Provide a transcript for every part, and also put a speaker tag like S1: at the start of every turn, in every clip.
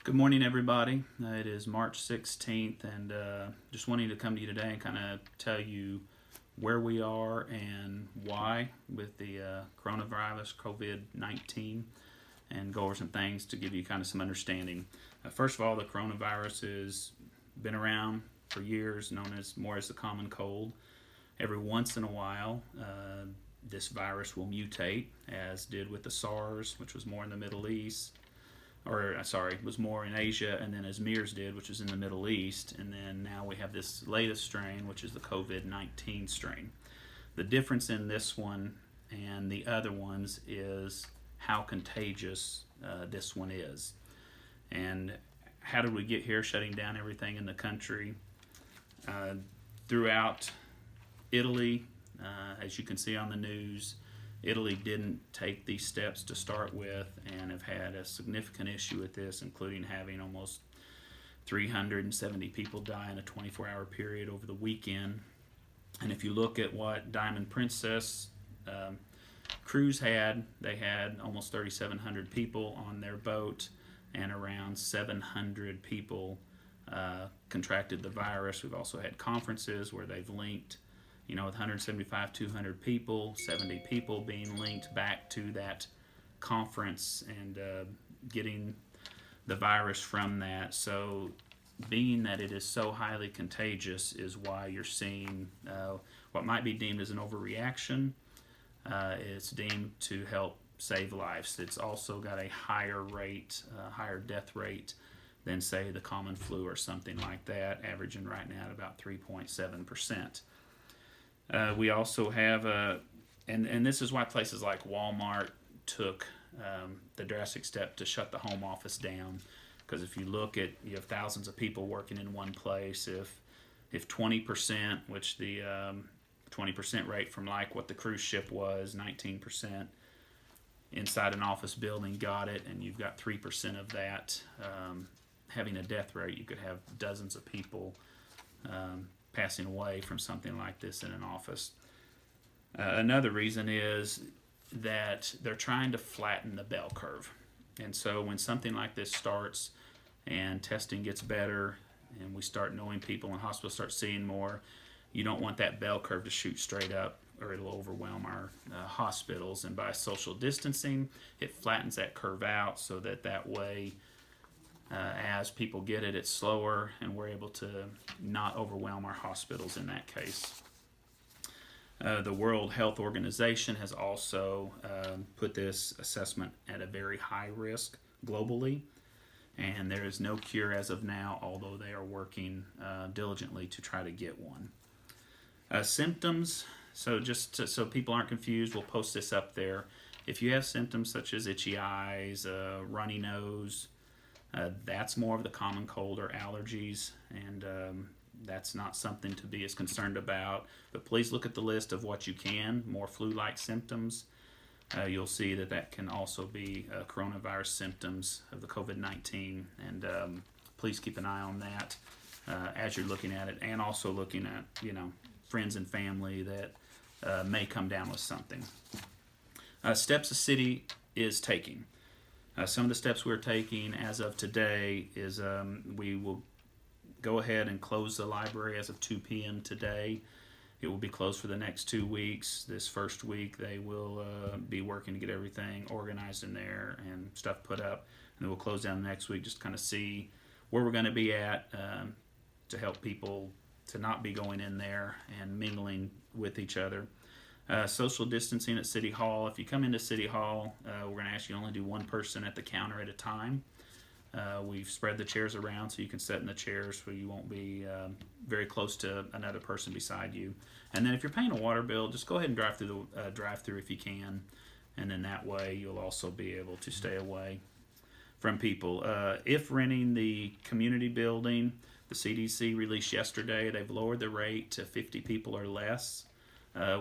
S1: Good morning, everybody. It is March 16th, and just wanting to come to you today and kind of tell you where we are and why with the coronavirus, COVID-19, and go over some things to give you kind of some understanding. First of all, the coronavirus has been around for years, known as more as the common cold. Every once in a while, this virus will mutate, as did with the SARS, which was more in the Middle East, was more in Asia, and then as MERS did, which was in the Middle East, and then now we have this latest strain, which is the COVID-19 strain. The difference in this one and the other ones is how contagious this one is. And how did we get here, shutting down everything in the country? Throughout Italy, as you can see on the news, Italy didn't take these steps to start with and have had a significant issue with this, including having almost 370 people die in a 24-hour period over the weekend. And if you look at what Diamond Princess cruise had, they had almost 3,700 people on their boat, and around 700 people contracted the virus. We've also had conferences where they've linked, with 175, 200 people, 70 people being linked back to that conference and getting the virus from that. So being that it is so highly contagious is why you're seeing what might be deemed as an overreaction. It's deemed to help save lives. It's also got a higher rate, higher death rate than, say, the common flu or something like that, averaging right now at about 3.7%. We also have, and this is why places like Walmart took the drastic step to shut the home office down. Because if you look at, you have thousands of people working in one place. If 20%, which the 20% rate from like what the cruise ship was, 19% inside an office building got it, and you've got 3% of that having a death rate, you could have dozens of people passing away from something like this in an office. Another reason is that they're trying to flatten the bell curve. And so when something like this starts and testing gets better and we start knowing people and hospitals start seeing more, you don't want that bell curve to shoot straight up or it'll overwhelm our hospitals. And by social distancing, it flattens that curve out so that way as people get it, it's slower, and we're able to not overwhelm our hospitals in that case. The World Health Organization has also put this assessment at a very high risk globally, and there is no cure as of now, although they are working diligently to try to get one. Symptoms, so so people aren't confused, we'll post this up there. If you have symptoms such as itchy eyes, runny nose, that's more of the common cold or allergies, and that's not something to be as concerned about. But please look at the list of what you can, more flu-like symptoms. You'll see that can also be coronavirus symptoms of the COVID-19, and please keep an eye on that as you're looking at it, and also looking at friends and family that may come down with something. Steps the city is taking. Some of the steps we're taking as of today is we will go ahead and close the library as of 2 p.m. today. It will be closed for the next 2 weeks. This first week they will be working to get everything organized in there and stuff put up. And then we'll close down next week, just kind of see where we're going to be at to help people to not be going in there and mingling with each other. Social distancing at City Hall. If you come into City Hall, we're going to ask you to only do one person at the counter at a time. We've spread the chairs around so you can sit in the chairs so you won't be very close to another person beside you. And then if you're paying a water bill, just go ahead and drive through the drive-through if you can. And then that way you'll also be able to stay away from people. If renting the community building, the CDC released yesterday, they've lowered the rate to 50 people or less.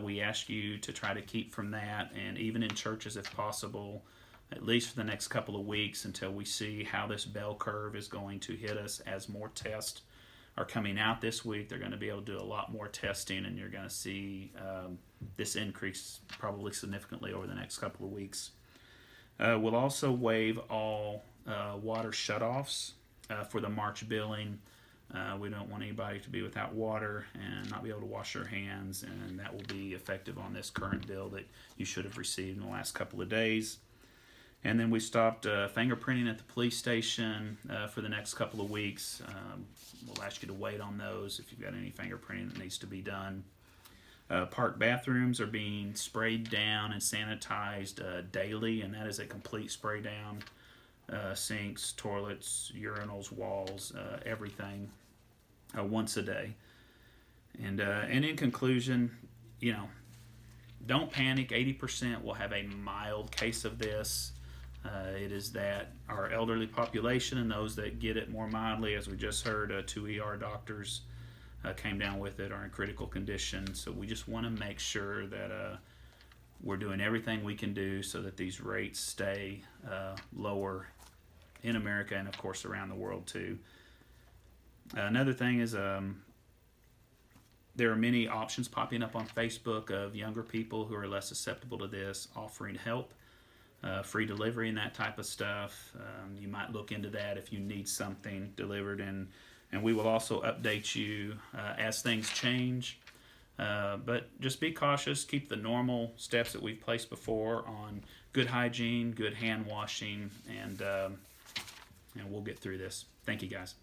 S1: We ask you to try to keep from that, and even in churches if possible, at least for the next couple of weeks until we see how this bell curve is going to hit us as more tests are coming out this week. They're going to be able to do a lot more testing, and you're going to see this increase probably significantly over the next couple of weeks. We'll also waive all water shutoffs for the March billing. We don't want anybody to be without water and not be able to wash their hands, and that will be effective on this current bill that you should have received in the last couple of days. And then we stopped fingerprinting at the police station for the next couple of weeks. We'll ask you to wait on those if you've got any fingerprinting that needs to be done. Park bathrooms are being sprayed down and sanitized daily, and that is a complete spray down. Sinks, toilets, urinals, walls, everything, once a day. And in conclusion, don't panic. 80% will have a mild case of this. It is that our elderly population and those that get it more mildly, as we just heard, 2 ER doctors came down with it, are in critical condition. So we just want to make sure that we're doing everything we can do so that these rates stay lower in America and, of course, around the world too. Another thing is there are many options popping up on Facebook of younger people who are less susceptible to this, offering help, free delivery and that type of stuff. You might look into that if you need something delivered, and we will also update you as things change. But just be cautious. Keep the normal steps that we've placed before on good hygiene, good hand washing, and we'll get through this. Thank you, guys.